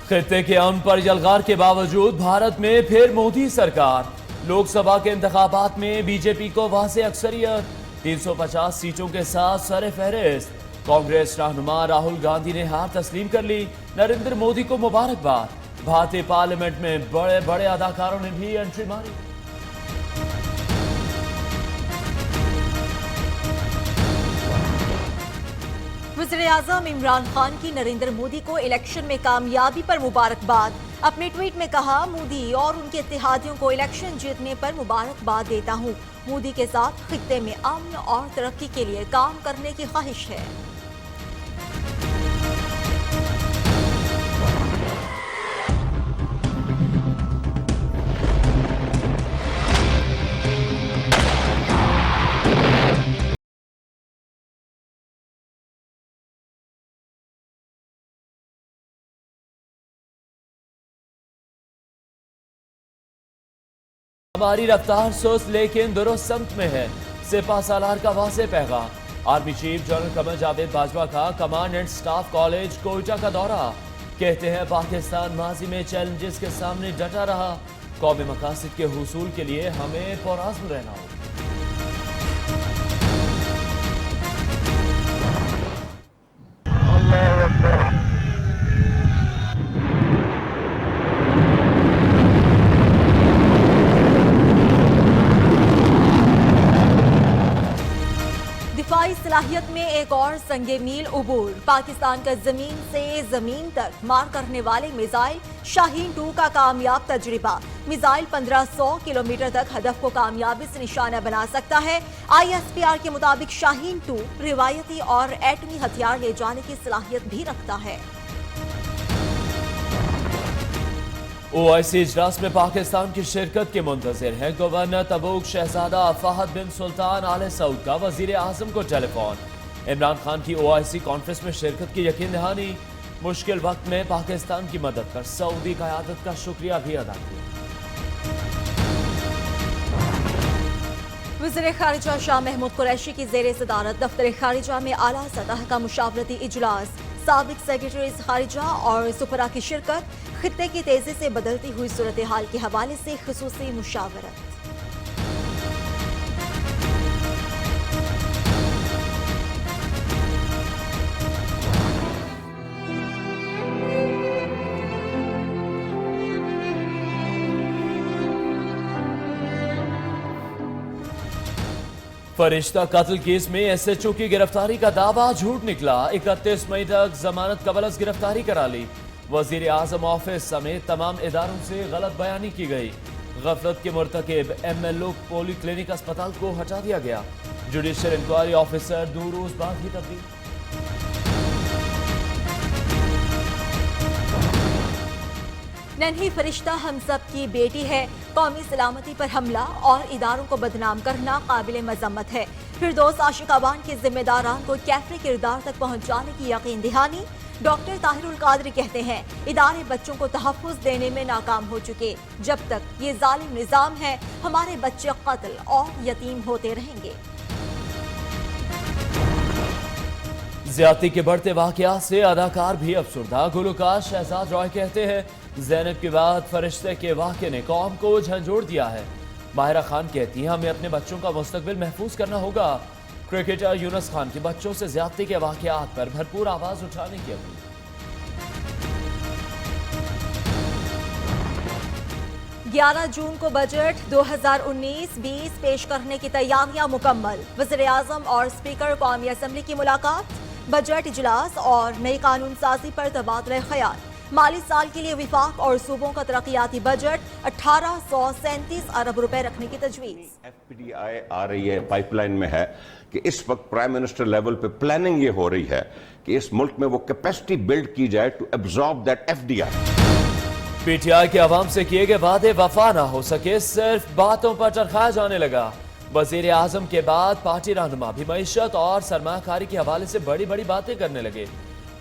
खित्ते के अमन पर यलगार के बावजूद भारत में फिर मोदी सरकार। लोकसभा के इंतखाबात में बीजेपी को वाज़े अक्सरियत, 350 सीटों के साथ सरे फहरिस्त। कांग्रेस रहनुमा राहुल गांधी ने हार तस्लीम कर ली, नरेंद्र मोदी को मुबारकबाद। भारतीय पार्लियामेंट में बड़े बड़े अदाकारों ने भी एंट्री मारी। वज़ीर-ए-आज़म इमरान खान की नरेंद्र मोदी को इलेक्शन में कामयाबी पर मुबारकबाद। अपने ट्वीट में कहा, मोदी और उनके इत्तेहादियों को इलेक्शन जीतने पर मुबारकबाद देता हूं। मोदी के साथ खित्ते में अमन और तरक्की के लिए काम करने की ख्वाहिश है। हमारी रफ्तार सुस्त लेकिन दुरुस्त समत में है, सिपा सालार का वाज़े पैगाम। Army chief general Qamar Javed Bajwa का command and staff college Quetta का दौरा। कहते हैं पाकिस्तान माजी में चैलेंजेस के सामने डटा रहा, कौमी मकासद के हुसूल के लिए हमें पुरअज़्म रहना होगा। दिफाई सलाहियत में एक और संगे मील उबूर। पाकिस्तान का जमीन से जमीन तक मार करने वाले मिसाइल शाहीन 2 का कामयाब तजुर्बा। मिसाइल 1500 किलोमीटर तक हदफ को कामयाबी से निशाना बना सकता है। ISPR के मुताबिक शाहीन 2 रिवायती और एटमी हथियार ले जाने की सलाहियत भी रखता है। OIC इजलास में पाकिस्तान की शिरकत के मुंतजिर हैं गवर्नर तबूक शहजादा फहद बिन सुल्तान आले सऊद का वजीर आजम को टेलीफोन। इमरान खान की OIC कॉन्फ्रेंस में शिरकत की यकीन दहानी। मुश्किल वक्त में पाकिस्तान की मदद पर सऊदी क़यादत का शुक्रिया भी अदा किया। वज़ीर खारिजा शाह महमूद कुरैशी की ज़ेर सदारत दफ्तर खारिजा में आला सतह का मुशावरती इजलास। साबिक सेक्रेटरी खारिजा और सुपरा की शिरकत। खित्ते की तेजी से बदलती हुई सूरत हाल के हवाले से खुसूसी मुशावरत। फरिश्ता कत्ल केस में SHO की गिरफ्तारी का दावा झूठ निकला। 31 मई तक जमानत कबलस गिरफ्तारी करा ली। वजीर आजम ऑफिस समेत तमाम इदारों से गलत बयानी की गई। गफलत के मुर्तकिब MLO पोली क्लिनिक अस्पताल को हटा दिया गया। जुडिशियल इंक्वायरी ऑफिसर 2 रोज बाद ही तब्दील। नन्ही फरिश्ता हम सब की बेटी है। कौमी सलामती पर हमला और इदारों को बदनाम करना काबिल मजम्मत है। फिरदौस आशिकाबान के जिम्मेदारान को कैफरे किरदार तक पहुंचाने की यकीन दहानी। डॉक्टर ताहिरुल कादरी कहते हैं, इदारे बच्चों को तहफ़्फ़ुज़ देने में नाकाम हो चुके। जब तक ये जालिम निज़ाम है, हमारे बच्चे कत्ल और यतीम होते रहेंगे। ज्यादती के बढ़ते वाकयात से अदाकार भी अफसुर्दा। गुलकार शहजाद रॉय कहते हैं, ज़ैनब के बाद फरिश्ते के वाक़े ने कौम को झंझोड़ दिया है। माहिरा खान कहती हैं, हमें अपने बच्चों का मुस्तकबिल महफूज करना होगा। क्रिकेटर यूनुस खान की बच्चों से ज्यादती के वाकयात पर भरपूर आवाज उठाने की अपील। 11 जून को बजट 2019-20 पेश करने की तैयारियां मुकम्मल। वज़ीर-ए-आज़म और स्पीकर कौमी असम्बली की मुलाकात। बजट इजलास और नई कानून साजी पर तबादला ख्याल। माली साल के लिए विफाक और सूबों का तरक्याती बजट 1837 अरब रुपए रखने की तजवीज़। FPDI आ रही है, पाइपलाइन में है कि इस वक्त प्राइम मिनिस्टर लेवल पे प्लानिंग ये हो रही है कि इस मुल्क में वो कैपेसिटी बिल्ड की जाए to absorb that FDI। PTI के अवाम से किए गए वादे वफा ना हो सके, सिर्फ बातों पर चरखाया जाने लगा। वजीर आजम के बाद पार्टी रहनुमा भी मईशत और सरमाकारी के हवाले से बड़ी बड़ी बातें करने लगे।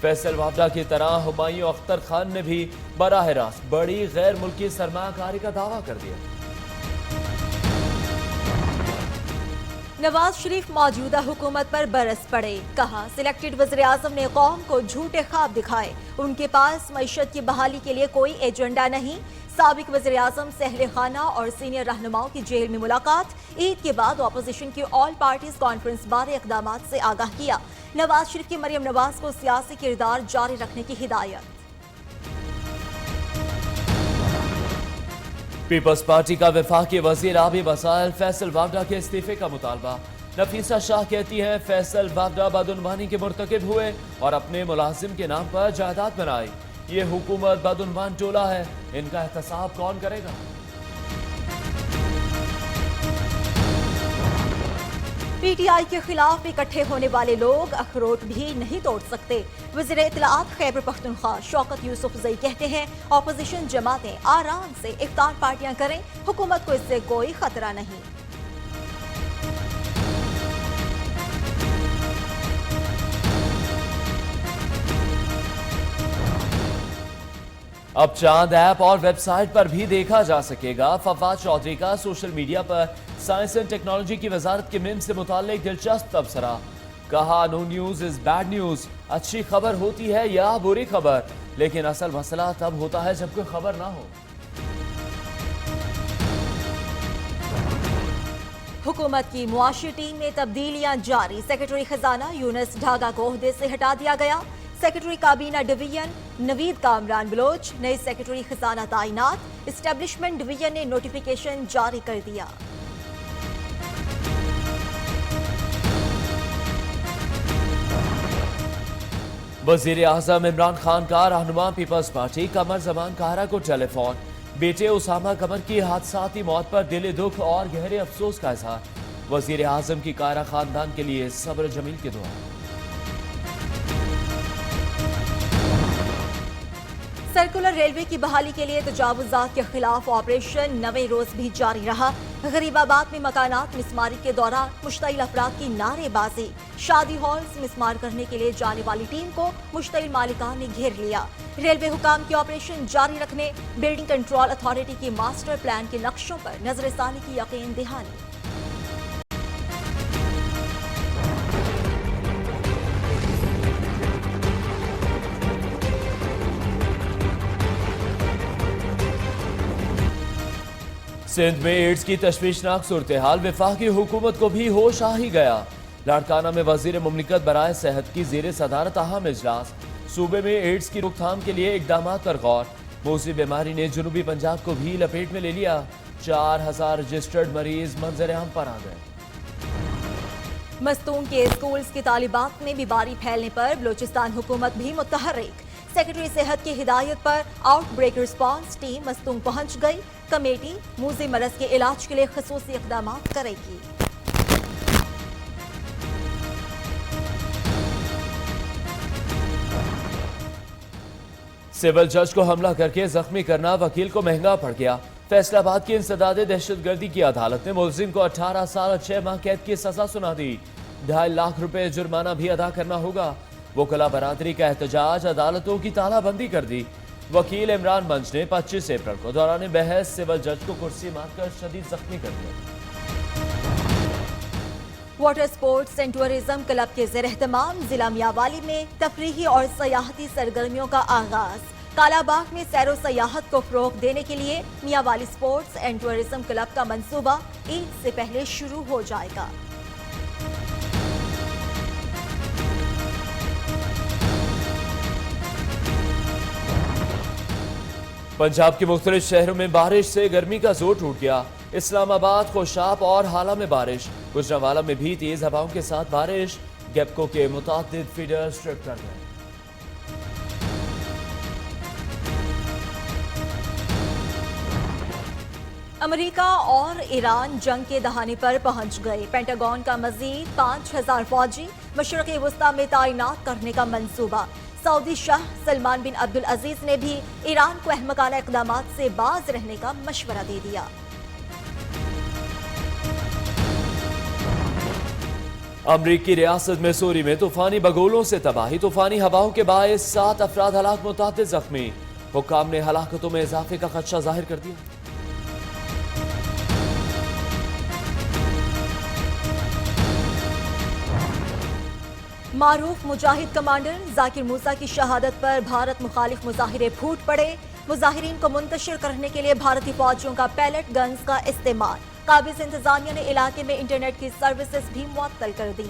फैसल वावडा की तरह हुमायूं अख्तर खान ने भी बराह रास्त बड़ी गैर मुल्की सरमाकारी का दावा कर दिया। नवाज शरीफ मौजूदा हुकूमत पर बरस पड़े। कहा, सिलेक्टेड वज़ीर-ए-आज़म ने कौम को झूठे ख्वाब दिखाए। उनके पास मईशत की बहाली के लिए कोई एजेंडा नहीं। साबिक वज़ीर-ए-आज़म सहले खाना और सीनियर रहनुमाओं की जेल में मुलाकात। ईद के बाद अपोजिशन की ऑल पार्टीज कॉन्फ्रेंस बारे इक़दामात से आगाह किया। नवाज शरीफ की मरियम नवाज को सियासी किरदार जारी रखने की हिदायत। पीपल्स पार्टी का वफाकी वजीर आबी वसाइल फैसल वागडा के इस्तीफे का मुतालबा। नफीसा शाह कहती हैं फैसल वागडा बदउनवानी के मुर्तकिब हुए और अपने मुलाजिम के नाम पर जायदाद बनाई। ये हुकूमत बदउनवान टोला है, इनका एहतसाब कौन करेगा? पीटीआई के खिलाफ इकट्ठे होने वाले लोग अखरोट भी नहीं तोड़ सकते। वज़ीर इत्तलाआत खैबर पख्तूनख्वा शौकत यूसुफजई कहते हैं ऑपोजिशन जमातें आराम से इफ्तार पार्टियां करें, हुकूमत को इससे कोई खतरा नहीं। अब चांद ऐप और वेबसाइट पर भी देखा जा सकेगा फवाद चौधरी का सोशल मीडिया पर साइंस एंड टेक्नोलॉजी की वजारत के मिम से मुताल्लिक दिलचस्प तबसरा। कहा, no news is bad news. अच्छी खबर होती है या बुरी खबर, लेकिन असल मसला तब होता है जब कोई खबर ना हो। हुकूमत की मुआशी टीम में तब्दीलियां जारी। सेक्रेटरी खजाना यूनुस ढागा को ओहदे से हटा दिया गया। सेक्रेटरी काबीना डिवीजन नवीद कामरान बलोच नए सेक्रेटरी खजाना तैनात। एस्टेब्लिशमेंट डिवीजन ने नोटिफिकेशन जारी कर दिया। वजीर आजम इमरान खान का रहनुमा पीपल्स पार्टी कमर जमान काहरा को टेलीफोन। बेटे उसामा कमर की हादसाती मौत पर दिली दुख और गहरे अफसोस का इजहार। वजीर आजम की कायरा खानदान के लिए सब्र जमील की दुआ। सर्कुलर रेलवे की बहाली के लिए तजावुजात के खिलाफ ऑपरेशन नवे रोज भी जारी रहा। गरीबाबाद में मकानात मिसमारी के दौरान मुश्तइल अफराद की नारेबाजी। शादी हॉल्स मिसमार करने के लिए जाने वाली टीम को मुश्तइल मालिकान ने घेर लिया। रेलवे हुकाम की ऑपरेशन जारी रखने बिल्डिंग कंट्रोल अथॉरिटी की मास्टर प्लान के नक्शों पर नजरसानी की यकीन दहानी। सिंध में एड्स की तशवीशनाक सूरत हाल। वफाकी हुकूमत को भी होश आ ही गया। लाड़काना में वजीर मुमलिकत बराए सेहत की जेर सदारत अहम इजलास। सूबे में एड्स की रोकथाम के लिए इकदाम पर गौर। मूसी बीमारी ने जनूबी पंजाब को भी लपेट में ले लिया। 4000 रजिस्टर्ड मरीज मंजर आम पर आ गए। मस्तूंग के स्कूल्स की तालिबात में बीमारी फैलने पर बलोचिस्तान हुकूमत भी मुतहर्रिक। सेक्रेटरी सेहत की हिदायत पर आउटब्रेक रिस्पांस टीम मस्तूंग पहुंच गई। कमेटी मूजी मरज के इलाज के लिए खसूसी इक़दाम करेगी। सिविल जज को हमला करके जख्मी करना वकील को महंगा पड़ गया। फैसलाबाद की इंसदाद दहशतगर्दी की अदालत ने मुलजिम को 18 साल और 6 माह कैद की सजा सुना दी। 2.5 लाख रुपए जुर्माना भी अदा करना होगा। वकला बरादरी का एहतजाज, अदालतों की तालाबंदी कर दी। वकील इमरान मंच ने 25 अप्रैल को दौरान बहस सिविल जज को कुर्सी मारकर शदीद जख्मी कर दिया। Water sports and tourism club के ज़ेर एहतमाम जिला मियांवाली में तफरीही और सयाहती सरगर्मियों का आगाज। कालाबाग में सैरो सयाहत को फरोग देने के लिए Mianwali sports and tourism club का मंसूबा ईद से पहले शुरू हो जाएगा। पंजाब के मुख्तलिफ शहरों में बारिश से गर्मी का जोर टूट गया। इस्लामाबाद, खुशाब और हाला में बारिश। गुजरांवाला में भी तेज हवाओं के साथ बारिश। गेपको के मुतादिद फीडर स्ट्रिप कर गए। अमेरिका और ईरान जंग के दहाने पर पहुंच गए। पेंटागन का मजीद 5000 फौजी मशरक़ वस्ता में तैनात करने का मंसूबा। सऊदी शाह सलमान बिन अब्दुल अजीज ने भी ईरान को अहमकाना इक़दामात से बाज रहने का मशवरा दे दिया। अमरीकी रियासत मिसूरी में तूफानी बगोलों से तबाही। तूफानी हवाओं के बायस 7 अफराद हलाक, मुतादिद जख्मी। हुक्काम ने हलाकतों में इजाफे का खदशा जाहिर कर दिया। मारूफ मुजाहिद कमांडर जाकिर मूसा की शहादत पर भारत मुखालिफ मुजाहिरे फूट पड़े। मुजाहिरीन को मुंतशिर करने के लिए भारतीय फौजियों का पैलेट गन्स का इस्तेमाल। काबिज इंतजामिया ने इलाके में इंटरनेट की सर्विसेज भी मुअत्तल कर दी।